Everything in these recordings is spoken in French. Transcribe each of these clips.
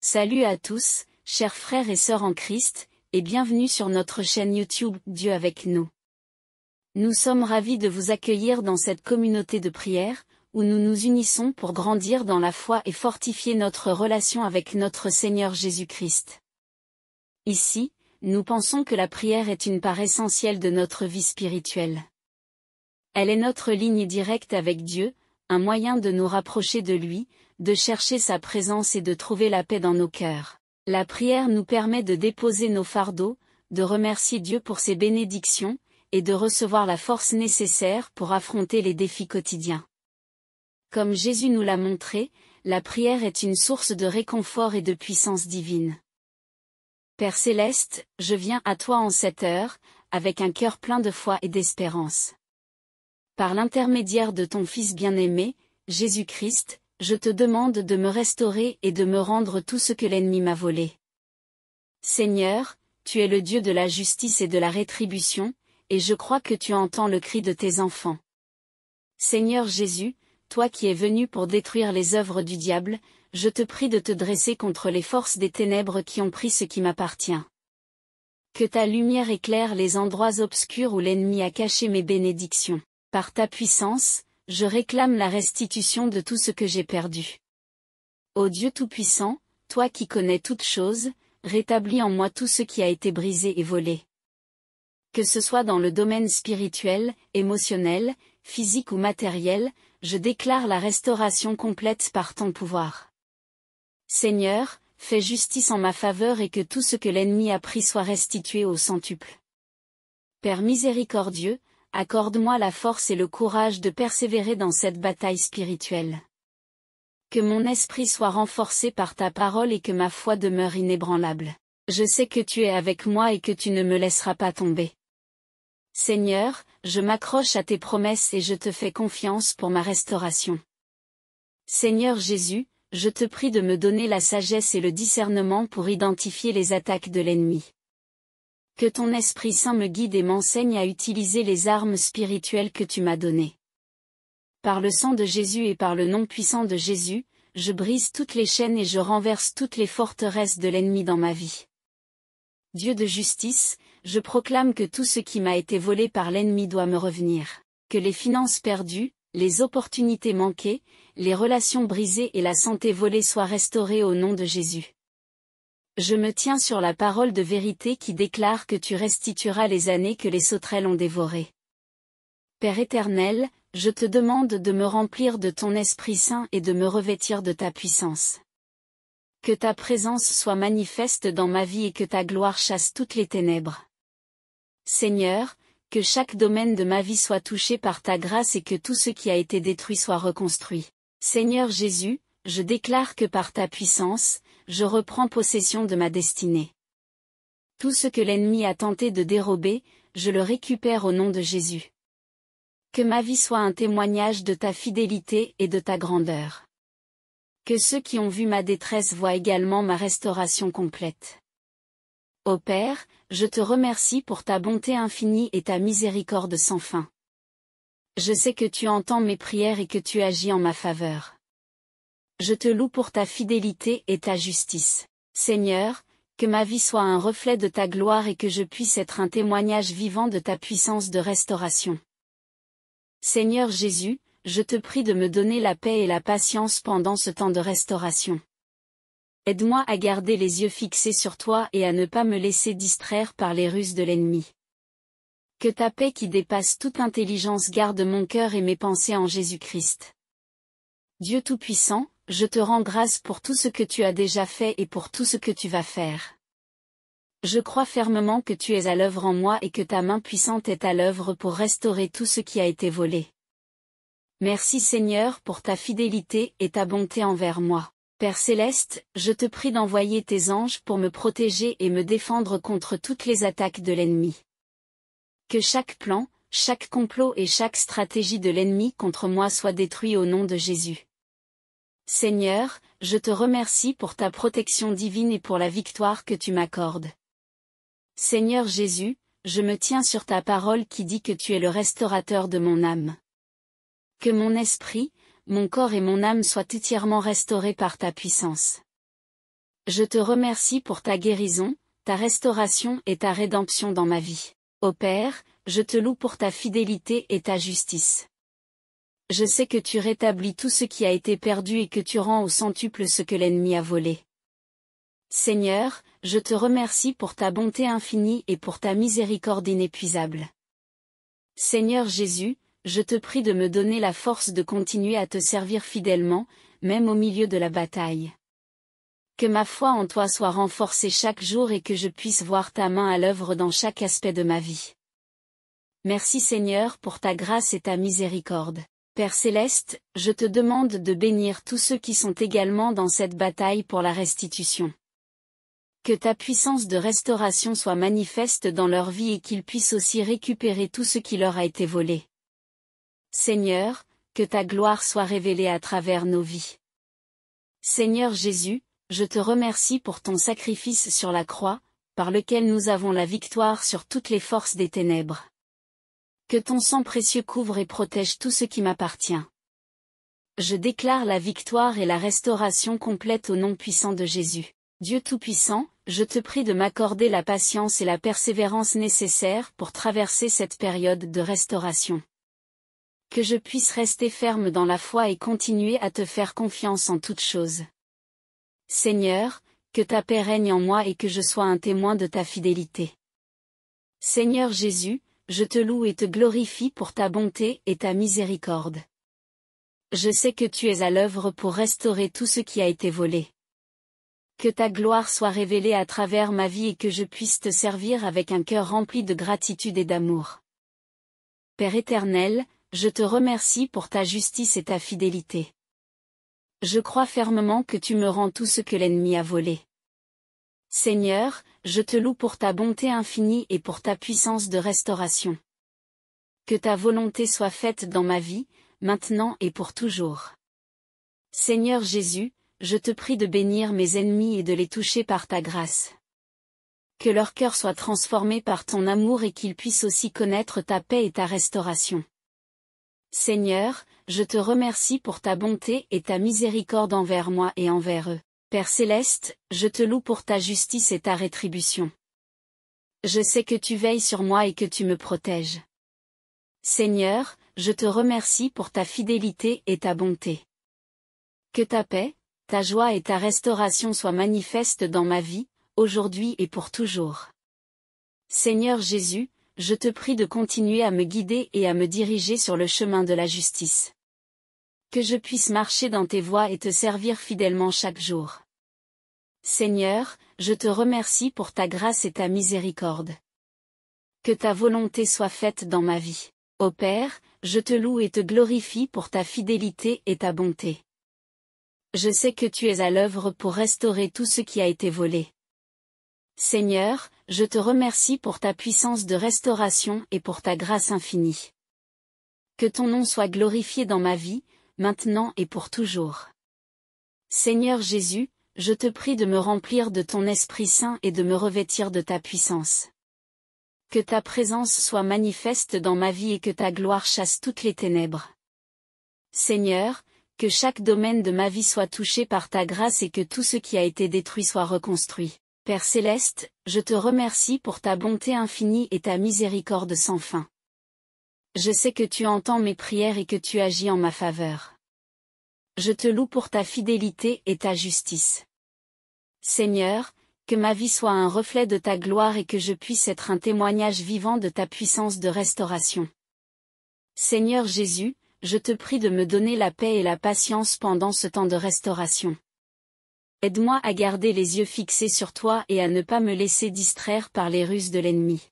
Salut à tous, chers frères et sœurs en Christ, et bienvenue sur notre chaîne YouTube Dieu avec nous. Nous sommes ravis de vous accueillir dans cette communauté de prière, où nous nous unissons pour grandir dans la foi et fortifier notre relation avec notre Seigneur Jésus-Christ. Ici, nous pensons que la prière est une part essentielle de notre vie spirituelle. Elle est notre ligne directe avec Dieu, un moyen de nous rapprocher de lui, de chercher sa présence et de trouver la paix dans nos cœurs. La prière nous permet de déposer nos fardeaux, de remercier Dieu pour ses bénédictions, et de recevoir la force nécessaire pour affronter les défis quotidiens. Comme Jésus nous l'a montré, la prière est une source de réconfort et de puissance divine. Père céleste, je viens à toi en cette heure, avec un cœur plein de foi et d'espérance. Par l'intermédiaire de ton Fils bien-aimé, Jésus-Christ, je te demande de me restaurer et de me rendre tout ce que l'ennemi m'a volé. Seigneur, tu es le Dieu de la justice et de la rétribution, et je crois que tu entends le cri de tes enfants. Seigneur Jésus, toi qui es venu pour détruire les œuvres du diable, je te prie de te dresser contre les forces des ténèbres qui ont pris ce qui m'appartient. Que ta lumière éclaire les endroits obscurs où l'ennemi a caché mes bénédictions. Par ta puissance, je réclame la restitution de tout ce que j'ai perdu. Ô Dieu Tout-Puissant, toi qui connais toutes choses, rétablis en moi tout ce qui a été brisé et volé. Que ce soit dans le domaine spirituel, émotionnel, physique ou matériel, je déclare la restauration complète par ton pouvoir. Seigneur, fais justice en ma faveur et que tout ce que l'ennemi a pris soit restitué au centuple. Père miséricordieux, accorde-moi la force et le courage de persévérer dans cette bataille spirituelle. Que mon esprit soit renforcé par ta parole et que ma foi demeure inébranlable. Je sais que tu es avec moi et que tu ne me laisseras pas tomber. Seigneur, je m'accroche à tes promesses et je te fais confiance pour ma restauration. Seigneur Jésus, je te prie de me donner la sagesse et le discernement pour identifier les attaques de l'ennemi. Que ton Esprit Saint me guide et m'enseigne à utiliser les armes spirituelles que tu m'as données. Par le sang de Jésus et par le nom puissant de Jésus, je brise toutes les chaînes et je renverse toutes les forteresses de l'ennemi dans ma vie. Dieu de justice, je proclame que tout ce qui m'a été volé par l'ennemi doit me revenir. Que les finances perdues, les opportunités manquées, les relations brisées et la santé volée soient restaurées au nom de Jésus. Je me tiens sur la parole de vérité qui déclare que tu restitueras les années que les sauterelles ont dévorées. Père éternel, je te demande de me remplir de ton Esprit Saint et de me revêtir de ta puissance. Que ta présence soit manifeste dans ma vie et que ta gloire chasse toutes les ténèbres. Seigneur, que chaque domaine de ma vie soit touché par ta grâce et que tout ce qui a été détruit soit reconstruit. Seigneur Jésus, je déclare que par ta puissance, je reprends possession de ma destinée. Tout ce que l'ennemi a tenté de dérober, je le récupère au nom de Jésus. Que ma vie soit un témoignage de ta fidélité et de ta grandeur. Que ceux qui ont vu ma détresse voient également ma restauration complète. Ô Père, je te remercie pour ta bonté infinie et ta miséricorde sans fin. Je sais que tu entends mes prières et que tu agis en ma faveur. Je te loue pour ta fidélité et ta justice. Seigneur, que ma vie soit un reflet de ta gloire et que je puisse être un témoignage vivant de ta puissance de restauration. Seigneur Jésus, je te prie de me donner la paix et la patience pendant ce temps de restauration. Aide-moi à garder les yeux fixés sur toi et à ne pas me laisser distraire par les ruses de l'ennemi. Que ta paix qui dépasse toute intelligence garde mon cœur et mes pensées en Jésus-Christ. Dieu Tout-Puissant, je te rends grâce pour tout ce que tu as déjà fait et pour tout ce que tu vas faire. Je crois fermement que tu es à l'œuvre en moi et que ta main puissante est à l'œuvre pour restaurer tout ce qui a été volé. Merci Seigneur pour ta fidélité et ta bonté envers moi. Père céleste, je te prie d'envoyer tes anges pour me protéger et me défendre contre toutes les attaques de l'ennemi. Que chaque plan, chaque complot et chaque stratégie de l'ennemi contre moi soit détruit au nom de Jésus. Seigneur, je te remercie pour ta protection divine et pour la victoire que tu m'accordes. Seigneur Jésus, je me tiens sur ta parole qui dit que tu es le restaurateur de mon âme. Que mon esprit, mon corps et mon âme soient entièrement restaurés par ta puissance. Je te remercie pour ta guérison, ta restauration et ta rédemption dans ma vie. Ô Père, je te loue pour ta fidélité et ta justice. Je sais que tu rétablis tout ce qui a été perdu et que tu rends au centuple ce que l'ennemi a volé. Seigneur, je te remercie pour ta bonté infinie et pour ta miséricorde inépuisable. Seigneur Jésus, je te prie de me donner la force de continuer à te servir fidèlement, même au milieu de la bataille. Que ma foi en toi soit renforcée chaque jour et que je puisse voir ta main à l'œuvre dans chaque aspect de ma vie. Merci Seigneur pour ta grâce et ta miséricorde. Père Céleste, je te demande de bénir tous ceux qui sont également dans cette bataille pour la restitution. Que ta puissance de restauration soit manifeste dans leur vie et qu'ils puissent aussi récupérer tout ce qui leur a été volé. Seigneur, que ta gloire soit révélée à travers nos vies. Seigneur Jésus, je te remercie pour ton sacrifice sur la croix, par lequel nous avons la victoire sur toutes les forces des ténèbres. Que ton sang précieux couvre et protège tout ce qui m'appartient. Je déclare la victoire et la restauration complète au nom puissant de Jésus. Dieu Tout-Puissant, je te prie de m'accorder la patience et la persévérance nécessaires pour traverser cette période de restauration. Que je puisse rester ferme dans la foi et continuer à te faire confiance en toutes choses. Seigneur, que ta paix règne en moi et que je sois un témoin de ta fidélité. Seigneur Jésus, je te loue et te glorifie pour ta bonté et ta miséricorde. Je sais que tu es à l'œuvre pour restaurer tout ce qui a été volé. Que ta gloire soit révélée à travers ma vie et que je puisse te servir avec un cœur rempli de gratitude et d'amour. Père éternel, je te remercie pour ta justice et ta fidélité. Je crois fermement que tu me rends tout ce que l'ennemi a volé. Seigneur, je te loue pour ta bonté infinie et pour ta puissance de restauration. Que ta volonté soit faite dans ma vie, maintenant et pour toujours. Seigneur Jésus, je te prie de bénir mes ennemis et de les toucher par ta grâce. Que leur cœur soit transformé par ton amour et qu'ils puissent aussi connaître ta paix et ta restauration. Seigneur, je te remercie pour ta bonté et ta miséricorde envers moi et envers eux. Père Céleste, je te loue pour ta justice et ta rétribution. Je sais que tu veilles sur moi et que tu me protèges. Seigneur, je te remercie pour ta fidélité et ta bonté. Que ta paix, ta joie et ta restauration soient manifestes dans ma vie, aujourd'hui et pour toujours. Seigneur Jésus, je te prie de continuer à me guider et à me diriger sur le chemin de la justice. Que je puisse marcher dans tes voies et te servir fidèlement chaque jour. Seigneur, je te remercie pour ta grâce et ta miséricorde. Que ta volonté soit faite dans ma vie. Ô Père, je te loue et te glorifie pour ta fidélité et ta bonté. Je sais que tu es à l'œuvre pour restaurer tout ce qui a été volé. Seigneur, je te remercie pour ta puissance de restauration et pour ta grâce infinie. Que ton nom soit glorifié dans ma vie, maintenant et pour toujours. Seigneur Jésus, je te prie de me remplir de ton Esprit Saint et de me revêtir de ta puissance. Que ta présence soit manifeste dans ma vie et que ta gloire chasse toutes les ténèbres. Seigneur, que chaque domaine de ma vie soit touché par ta grâce et que tout ce qui a été détruit soit reconstruit. Père Céleste, je te remercie pour ta bonté infinie et ta miséricorde sans fin. Je sais que tu entends mes prières et que tu agis en ma faveur. Je te loue pour ta fidélité et ta justice. Seigneur, que ma vie soit un reflet de ta gloire et que je puisse être un témoignage vivant de ta puissance de restauration. Seigneur Jésus, je te prie de me donner la paix et la patience pendant ce temps de restauration. Aide-moi à garder les yeux fixés sur toi et à ne pas me laisser distraire par les ruses de l'ennemi.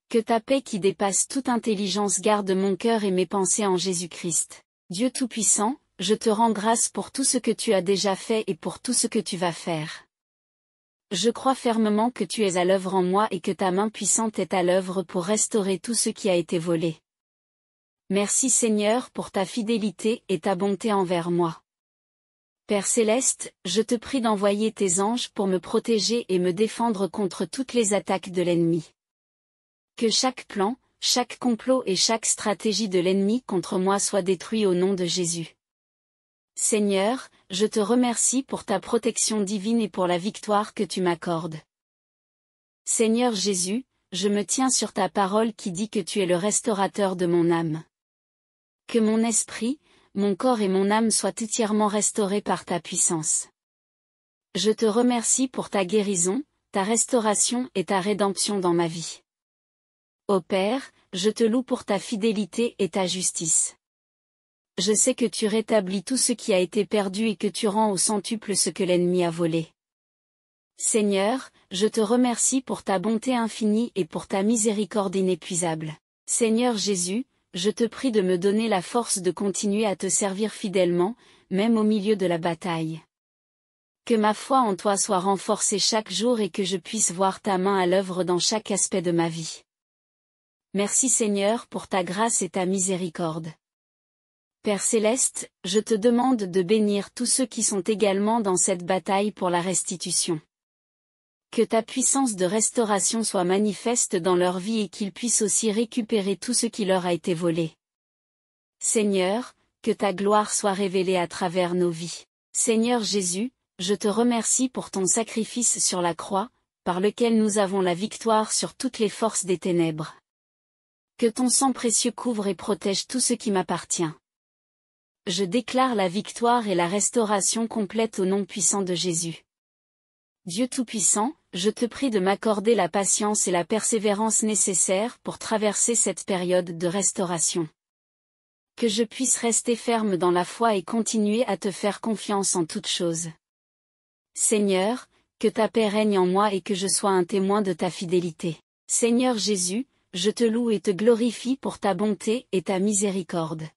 Que ta paix qui dépasse toute intelligence garde mon cœur et mes pensées en Jésus-Christ. Dieu Tout-Puissant, je te rends grâce pour tout ce que tu as déjà fait et pour tout ce que tu vas faire. Je crois fermement que tu es à l'œuvre en moi et que ta main puissante est à l'œuvre pour restaurer tout ce qui a été volé. Merci Seigneur pour ta fidélité et ta bonté envers moi. Père Céleste, je te prie d'envoyer tes anges pour me protéger et me défendre contre toutes les attaques de l'ennemi. Que chaque plan, chaque complot et chaque stratégie de l'ennemi contre moi soit détruit au nom de Jésus. Seigneur, je te remercie pour ta protection divine et pour la victoire que tu m'accordes. Seigneur Jésus, je me tiens sur ta parole qui dit que tu es le restaurateur de mon âme. Que mon esprit, mon corps et mon âme soient entièrement restaurés par ta puissance. Je te remercie pour ta guérison, ta restauration et ta rédemption dans ma vie. Ô Père, je te loue pour ta fidélité et ta justice. Je sais que tu rétablis tout ce qui a été perdu et que tu rends au centuple ce que l'ennemi a volé. Seigneur, je te remercie pour ta bonté infinie et pour ta miséricorde inépuisable. Seigneur Jésus, je te prie de me donner la force de continuer à te servir fidèlement, même au milieu de la bataille. Que ma foi en toi soit renforcée chaque jour et que je puisse voir ta main à l'œuvre dans chaque aspect de ma vie. Merci Seigneur pour ta grâce et ta miséricorde. Père Céleste, je te demande de bénir tous ceux qui sont également dans cette bataille pour la restitution. Que ta puissance de restauration soit manifeste dans leur vie et qu'ils puissent aussi récupérer tout ce qui leur a été volé. Seigneur, que ta gloire soit révélée à travers nos vies. Seigneur Jésus, je te remercie pour ton sacrifice sur la croix, par lequel nous avons la victoire sur toutes les forces des ténèbres. Que ton sang précieux couvre et protège tout ce qui m'appartient. Je déclare la victoire et la restauration complète au nom puissant de Jésus. Dieu Tout-Puissant, je te prie de m'accorder la patience et la persévérance nécessaires pour traverser cette période de restauration. Que je puisse rester ferme dans la foi et continuer à te faire confiance en toutes choses. Seigneur, que ta paix règne en moi et que je sois un témoin de ta fidélité. Seigneur Jésus, je te loue et te glorifie pour ta bonté et ta miséricorde.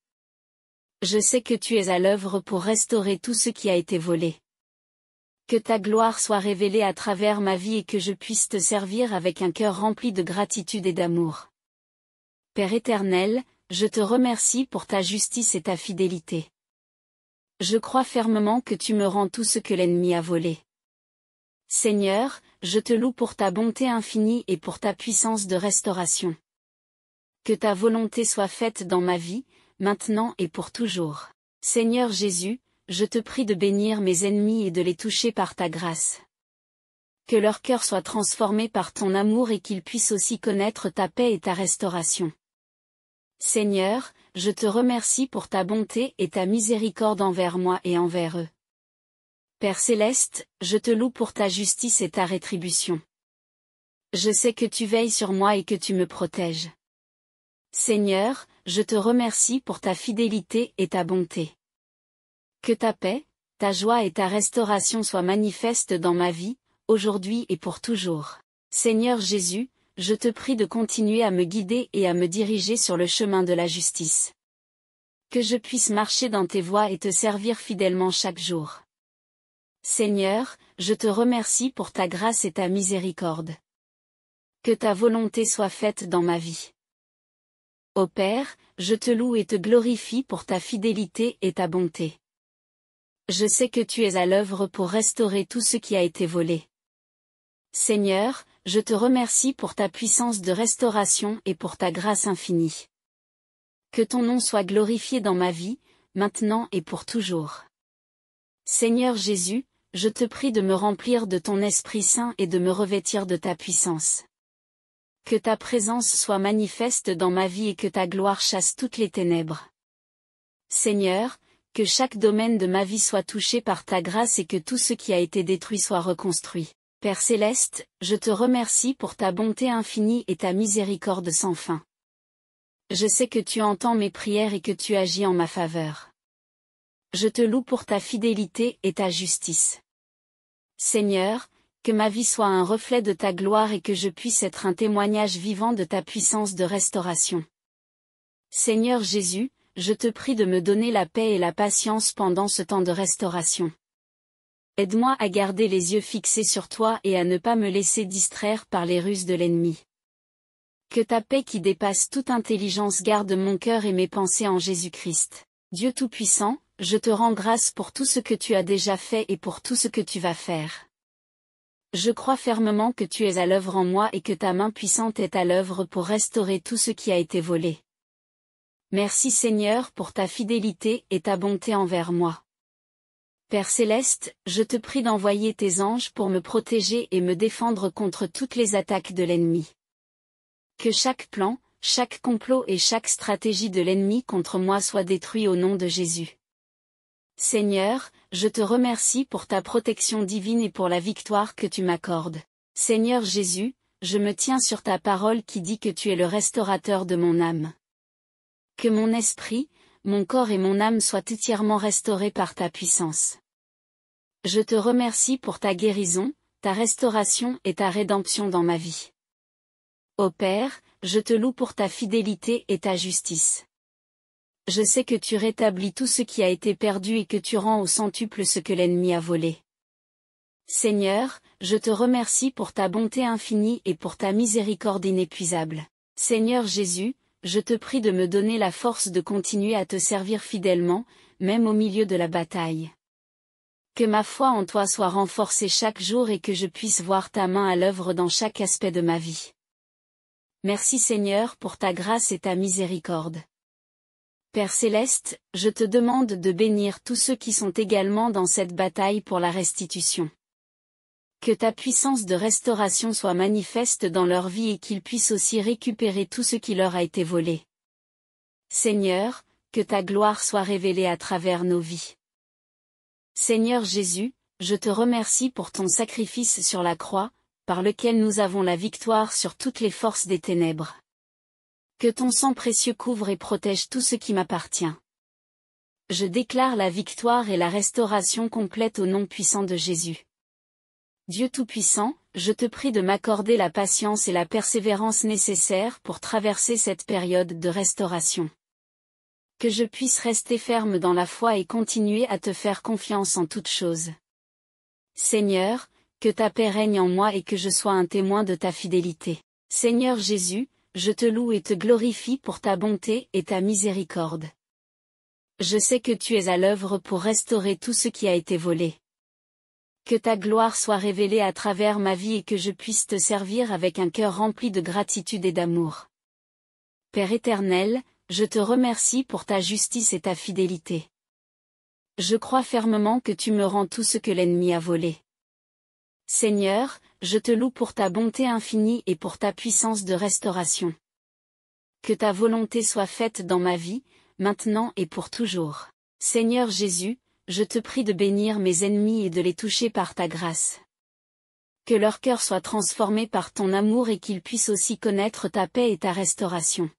Je sais que tu es à l'œuvre pour restaurer tout ce qui a été volé. Que ta gloire soit révélée à travers ma vie et que je puisse te servir avec un cœur rempli de gratitude et d'amour. Père éternel, je te remercie pour ta justice et ta fidélité. Je crois fermement que tu me rends tout ce que l'ennemi a volé. Seigneur, je te loue pour ta bonté infinie et pour ta puissance de restauration. Que ta volonté soit faite dans ma vie, maintenant et pour toujours. Seigneur Jésus, je te prie de bénir mes ennemis et de les toucher par ta grâce. Que leur cœur soit transformé par ton amour et qu'ils puissent aussi connaître ta paix et ta restauration. Seigneur, je te remercie pour ta bonté et ta miséricorde envers moi et envers eux. Père Céleste, je te loue pour ta justice et ta rétribution. Je sais que tu veilles sur moi et que tu me protèges. Seigneur, je te remercie pour ta fidélité et ta bonté. Que ta paix, ta joie et ta restauration soient manifestes dans ma vie, aujourd'hui et pour toujours. Seigneur Jésus, je te prie de continuer à me guider et à me diriger sur le chemin de la justice. Que je puisse marcher dans tes voies et te servir fidèlement chaque jour. Seigneur, je te remercie pour ta grâce et ta miséricorde. Que ta volonté soit faite dans ma vie. Ô Père, je te loue et te glorifie pour ta fidélité et ta bonté. Je sais que tu es à l'œuvre pour restaurer tout ce qui a été volé. Seigneur, je te remercie pour ta puissance de restauration et pour ta grâce infinie. Que ton nom soit glorifié dans ma vie, maintenant et pour toujours. Seigneur Jésus, je te prie de me remplir de ton Esprit Saint et de me revêtir de ta puissance. Que ta présence soit manifeste dans ma vie et que ta gloire chasse toutes les ténèbres. Seigneur, que chaque domaine de ma vie soit touché par ta grâce et que tout ce qui a été détruit soit reconstruit. Père Céleste, je te remercie pour ta bonté infinie et ta miséricorde sans fin. Je sais que tu entends mes prières et que tu agis en ma faveur. Je te loue pour ta fidélité et ta justice. Seigneur, que ma vie soit un reflet de ta gloire et que je puisse être un témoignage vivant de ta puissance de restauration. Seigneur Jésus, je te prie de me donner la paix et la patience pendant ce temps de restauration. Aide-moi à garder les yeux fixés sur toi et à ne pas me laisser distraire par les ruses de l'ennemi. Que ta paix qui dépasse toute intelligence garde mon cœur et mes pensées en Jésus-Christ. Dieu Tout-Puissant, je te rends grâce pour tout ce que tu as déjà fait et pour tout ce que tu vas faire. Je crois fermement que tu es à l'œuvre en moi et que ta main puissante est à l'œuvre pour restaurer tout ce qui a été volé. Merci Seigneur pour ta fidélité et ta bonté envers moi. Père céleste, je te prie d'envoyer tes anges pour me protéger et me défendre contre toutes les attaques de l'ennemi. Que chaque plan, chaque complot et chaque stratégie de l'ennemi contre moi soit détruit au nom de Jésus. Seigneur, je te remercie pour ta protection divine et pour la victoire que tu m'accordes. Seigneur Jésus, je me tiens sur ta parole qui dit que tu es le restaurateur de mon âme. Que mon esprit, mon corps et mon âme soient entièrement restaurés par ta puissance. Je te remercie pour ta guérison, ta restauration et ta rédemption dans ma vie. Ô Père, je te loue pour ta fidélité et ta justice. Je sais que tu rétablis tout ce qui a été perdu et que tu rends au centuple ce que l'ennemi a volé. Seigneur, je te remercie pour ta bonté infinie et pour ta miséricorde inépuisable. Seigneur Jésus, je te prie de me donner la force de continuer à te servir fidèlement, même au milieu de la bataille. Que ma foi en toi soit renforcée chaque jour et que je puisse voir ta main à l'œuvre dans chaque aspect de ma vie. Merci Seigneur pour ta grâce et ta miséricorde. Père céleste, je te demande de bénir tous ceux qui sont également dans cette bataille pour la restitution. Que ta puissance de restauration soit manifeste dans leur vie et qu'ils puissent aussi récupérer tout ce qui leur a été volé. Seigneur, que ta gloire soit révélée à travers nos vies. Seigneur Jésus, je te remercie pour ton sacrifice sur la croix, par lequel nous avons la victoire sur toutes les forces des ténèbres. Que ton sang précieux couvre et protège tout ce qui m'appartient. Je déclare la victoire et la restauration complète au nom puissant de Jésus. Dieu Tout-Puissant, je te prie de m'accorder la patience et la persévérance nécessaires pour traverser cette période de restauration. Que je puisse rester ferme dans la foi et continuer à te faire confiance en toutes choses. Seigneur, que ta paix règne en moi et que je sois un témoin de ta fidélité. Seigneur Jésus, je te loue et te glorifie pour ta bonté et ta miséricorde. Je sais que tu es à l'œuvre pour restaurer tout ce qui a été volé. Que ta gloire soit révélée à travers ma vie et que je puisse te servir avec un cœur rempli de gratitude et d'amour. Père éternel, je te remercie pour ta justice et ta fidélité. Je crois fermement que tu me rends tout ce que l'ennemi a volé. Seigneur, je te loue pour ta bonté infinie et pour ta puissance de restauration. Que ta volonté soit faite dans ma vie, maintenant et pour toujours. Seigneur Jésus, je te prie de bénir mes ennemis et de les toucher par ta grâce. Que leur cœur soit transformé par ton amour et qu'ils puissent aussi connaître ta paix et ta restauration.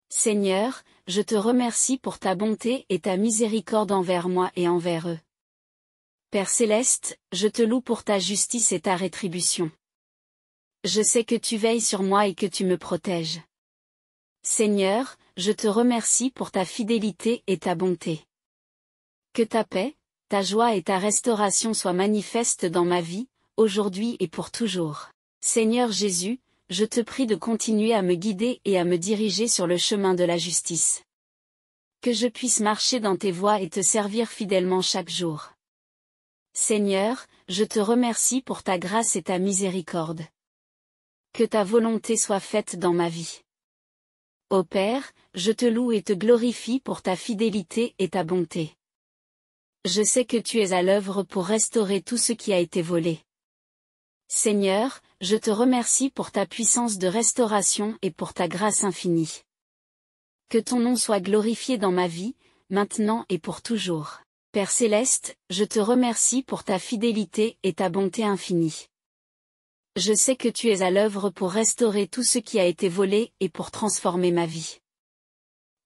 Seigneur, je te remercie pour ta bonté et ta miséricorde envers moi et envers eux. Père céleste, je te loue pour ta justice et ta rétribution. Je sais que tu veilles sur moi et que tu me protèges. Seigneur, je te remercie pour ta fidélité et ta bonté. Que ta paix, ta joie et ta restauration soient manifestes dans ma vie, aujourd'hui et pour toujours. Seigneur Jésus, je te prie de continuer à me guider et à me diriger sur le chemin de la justice. Que je puisse marcher dans tes voies et te servir fidèlement chaque jour. Seigneur, je te remercie pour ta grâce et ta miséricorde. Que ta volonté soit faite dans ma vie. Ô Père, je te loue et te glorifie pour ta fidélité et ta bonté. Je sais que tu es à l'œuvre pour restaurer tout ce qui a été volé. Seigneur, je te remercie pour ta puissance de restauration et pour ta grâce infinie. Que ton nom soit glorifié dans ma vie, maintenant et pour toujours. Père céleste, je te remercie pour ta fidélité et ta bonté infinie. Je sais que tu es à l'œuvre pour restaurer tout ce qui a été volé et pour transformer ma vie.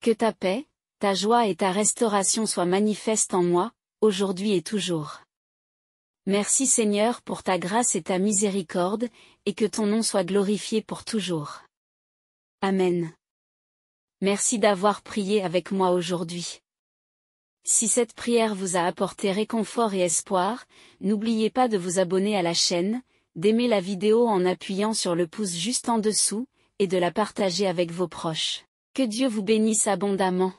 Que ta paix, ta joie et ta restauration soient manifestes en moi, aujourd'hui et toujours. Merci Seigneur pour ta grâce et ta miséricorde, et que ton nom soit glorifié pour toujours. Amen. Merci d'avoir prié avec moi aujourd'hui. Si cette prière vous a apporté réconfort et espoir, n'oubliez pas de vous abonner à la chaîne, d'aimer la vidéo en appuyant sur le pouce juste en dessous, et de la partager avec vos proches. Que Dieu vous bénisse abondamment.